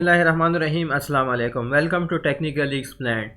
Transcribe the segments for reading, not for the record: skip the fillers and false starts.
Bismillahirrahmanirrahim. Assalamu alaikum. Welcome to Technically Explained.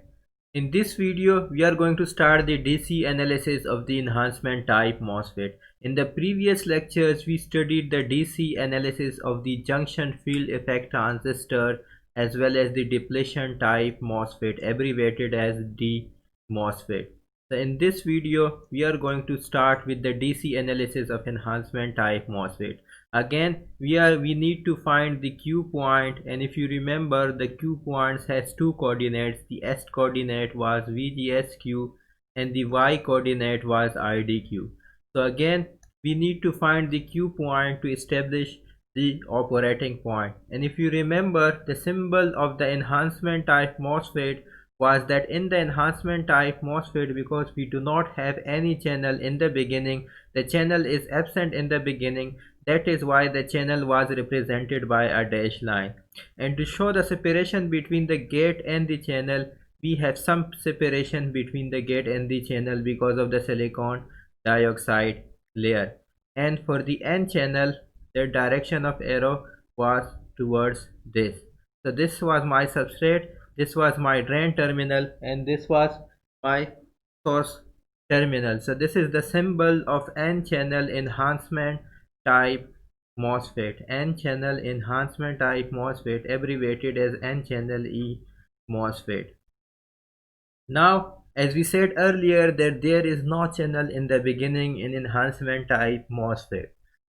In this video, we are going to start the DC analysis of the enhancement type MOSFET. In the previous lectures, we studied the DC analysis of the junction field effect transistor as well as the depletion type MOSFET, abbreviated as DMOSFET. So in this video, we are going to start with the DC analysis of enhancement type MOSFET. Again, we need to find the Q point, and if you remember, the Q points has two coordinates. The S coordinate was VGSQ and the Y coordinate was IDQ. So again, we need to find the Q point to establish the operating point. And if you remember, the symbol of the enhancement type MOSFET was that in the enhancement type MOSFET, because we do not have any channel in the beginning, the channel is absent in the beginning. That is why the channel was represented by a dashed line. And to show the separation between the gate and the channel, we have some separation between the gate and the channel because of the silicon dioxide layer. And for the N channel, the direction of arrow was towards this. So this was my substrate, this was my drain terminal, and this was my source terminal. So this is the symbol of N channel enhancement type MOSFET. N channel enhancement type MOSFET, abbreviated as N channel E MOSFET. Now, as we said earlier, that there is no channel in the beginning in enhancement type MOSFET.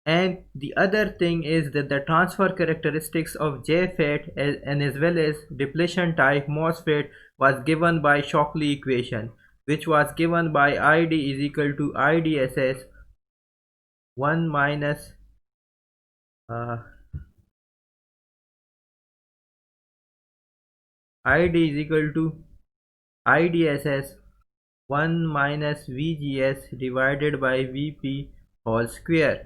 And the other thing is that the transfer characteristics of JFET and as well as depletion type MOSFET was given by Shockley equation, which was given by ID is equal to IDSS 1 minus ID is equal to IDSS 1 minus VGS divided by VP whole square.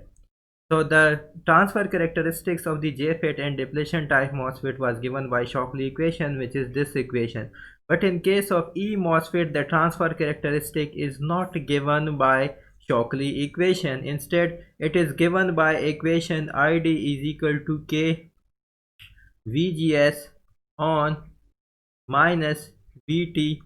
So the transfer characteristics of the JFET and depletion type MOSFET was given by Shockley equation, which is this equation. But in case of E MOSFET, the transfer characteristic is not given by Shockley equation. Instead, it is given by equation ID is equal to K VGS on minus VT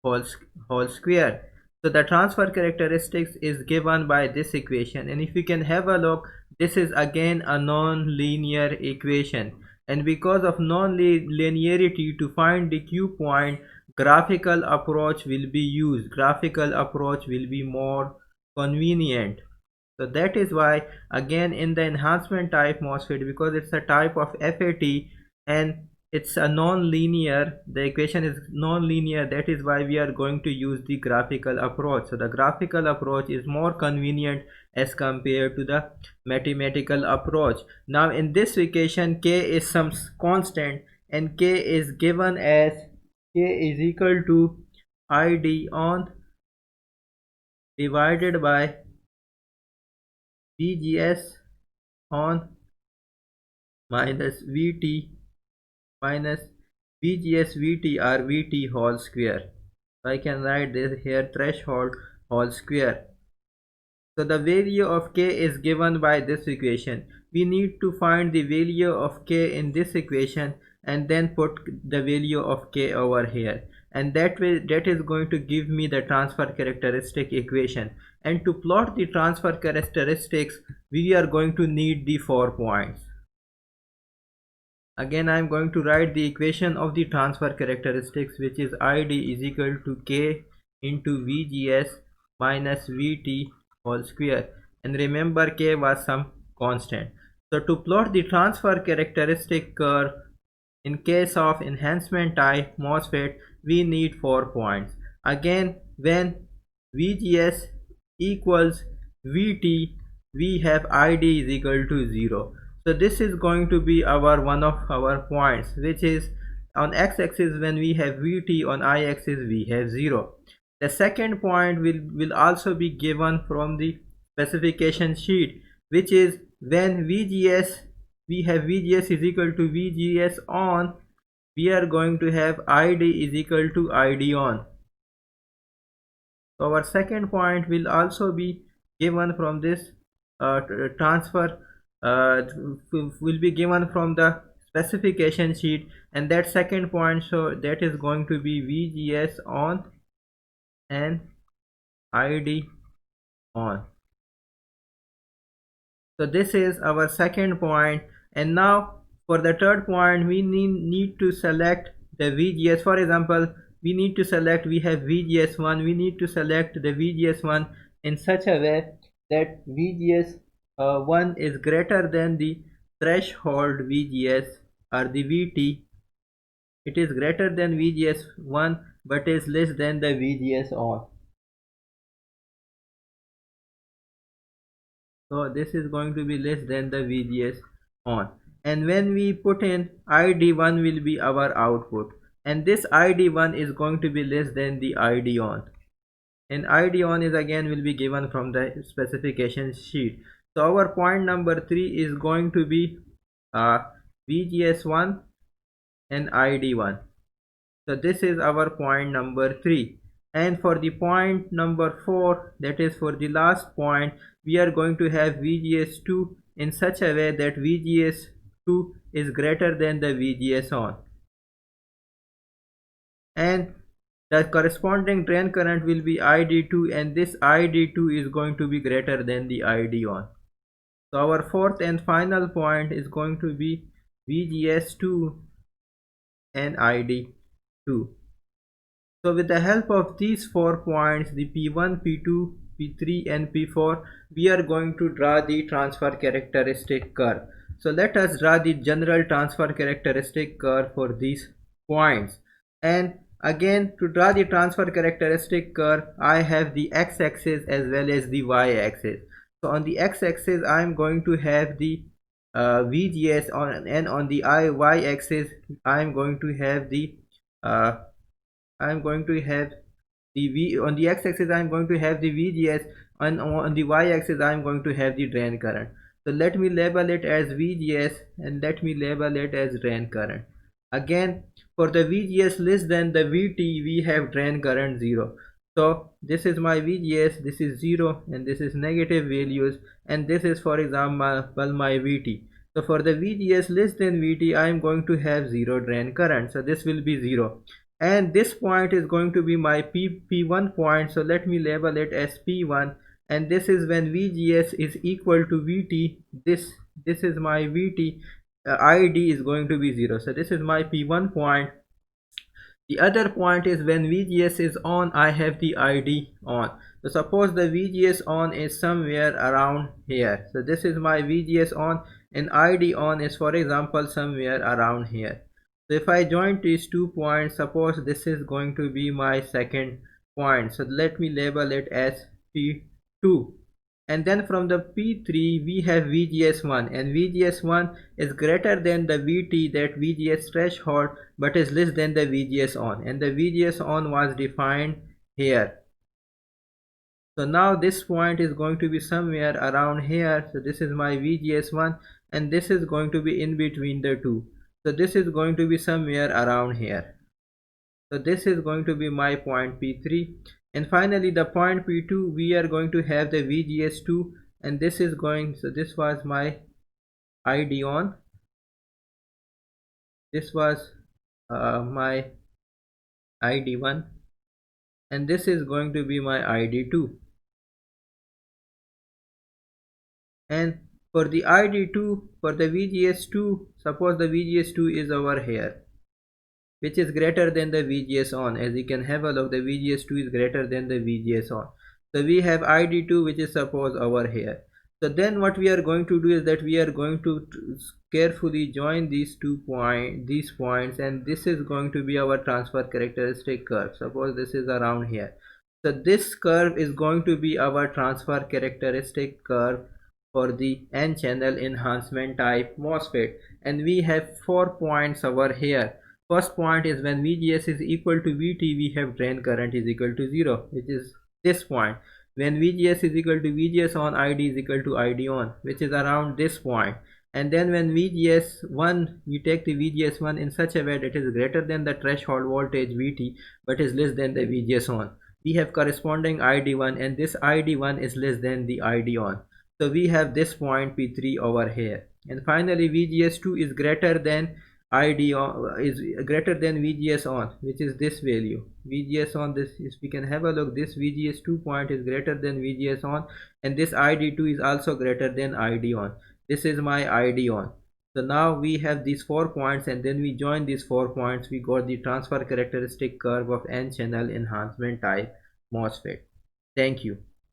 whole square. So the transfer characteristics is given by this equation, and if you can have a look, this is again a non-linear equation, and because of non-linearity, to find the Q point, graphical approach will be used. Graphical approach will be more convenient. So that is why again in the enhancement type MOSFET, because it's a type of FAT and it's a non-linear, the equation is non-linear, that is why we are going to use the graphical approach. So the graphical approach is more convenient as compared to the mathematical approach. Now in this equation, K is some constant, and K is given as K is equal to ID on divided by VGS on minus VT minus VGS VT or VT whole square. So I can write this here, threshold whole square. So the value of K is given by this equation. We need to find the value of K in this equation and then put the value of K over here, and that is going to give me the transfer characteristic equation. And to plot the transfer characteristics, we are going to need the 4 points. Again, I am going to write the equation of the transfer characteristics, which is ID is equal to K into VGS minus VT whole square, and remember K was some constant. So to plot the transfer characteristic curve in case of enhancement type MOSFET, we need 4 points. Again, when VGS equals VT, we have ID is equal to 0. So this is going to be our one of our points, which is on x-axis. When we have VT, on y-axis we have 0. The second point will also be given from the specification sheet, which is when VGS, we have VGS is equal to VGS on, we are going to have ID is equal to ID on. So our second point will also be given from this transfer will be given from the specification sheet, and that second point, so that is going to be VGS on and ID on. So this is our second point. And now for the third point, we need to select the VGS. For example, we need to select, we have VGS1, we need to select the VGS1 in such a way that VGS1 is greater than the threshold VGS, or the VT. It is greater than VGS1 but is less than the VGS on. So this is going to be less than the VGS on, and when we put in ID1 will be our output, and this ID1 is going to be less than the ID on, and ID on is again will be given from the specification sheet. So our point number 3 is going to be VGS1 and ID1. So this is our point number 3. And for the point number 4, that is for the last point, we are going to have VGS2 in such a way that VGS2 is greater than the VGS on, and the corresponding drain current will be ID2, and this ID2 is going to be greater than the ID on. So our fourth and final point is going to be VGS2 and ID2. So with the help of these 4 points, the P1, P2, P3 and P4, we are going to draw the transfer characteristic curve. So let us draw the general transfer characteristic curve for these points. And again, to draw the transfer characteristic curve, I have the x-axis as well as the y-axis. So on the x-axis, I am going to have the VGS on, and on the y-axis, I am going to have the on the x-axis I am going to have the VGS, and on the y-axis I am going to have the drain current. So let me label it as VGS and let me label it as drain current. Again, for the VGS less than the VT, we have drain current 0. So this is my VGS, this is 0 and this is negative values, and this is for example my VT. So for the VGS less than VT, I am going to have 0 drain current, so this will be 0. And this point is going to be my P1 point, so let me label it as P1, and this is when VGS is equal to VT. This is my VT, ID is going to be 0, so this is my P1 point. The other point is when VGS is on, I have the ID on. So suppose the VGS on is somewhere around here, so this is my VGS on, and ID on is for example somewhere around here. So if I join these 2 points, suppose this is going to be my second point, so let me label it as P2. And then from the P3 we have VGS1, and VGS1 is greater than the VT, that VGS threshold, but is less than the VGS on, and the VGS on was defined here. So now this point is going to be somewhere around here, so this is my VGS1 and this is going to be in between the two. So this is going to be somewhere around here. So this is going to be my point P3, and finally the point P2, we are going to have the VGS2, and this is going, so this was my ID on, this was my ID1, and this is going to be my ID2. And for the ID2, for the VGS2, suppose the VGS2 is over here, which is greater than the VGS on. As you can have a look, the VGS2 is greater than the VGS on. So we have ID2 which is suppose over here. So then what we are going to do is that we are going to carefully join these points, and this is going to be our transfer characteristic curve. Suppose this is around here. So this curve is going to be our transfer characteristic curve for the n-channel enhancement type MOSFET, and we have 4 points over here. First point is when VGS is equal to VT, we have drain current is equal to 0, which is this point. When VGS is equal to VGS on, ID is equal to ID on, which is around this point. And then when VGS1, we take the VGS1 in such a way that it is greater than the threshold voltage VT but is less than the VGS on. We have corresponding ID1, and this ID1 is less than the ID on. So we have this point P3 over here. And finally VGS2 is greater than ID on, is greater than VGS on, which is this value. VGS on, this is, we can have a look, this VGS2 point is greater than VGS on, and this ID2 is also greater than ID on. This is my ID on. So now we have these 4 points, and then we join these 4 points, we got the transfer characteristic curve of n channel enhancement type MOSFET. Thank you.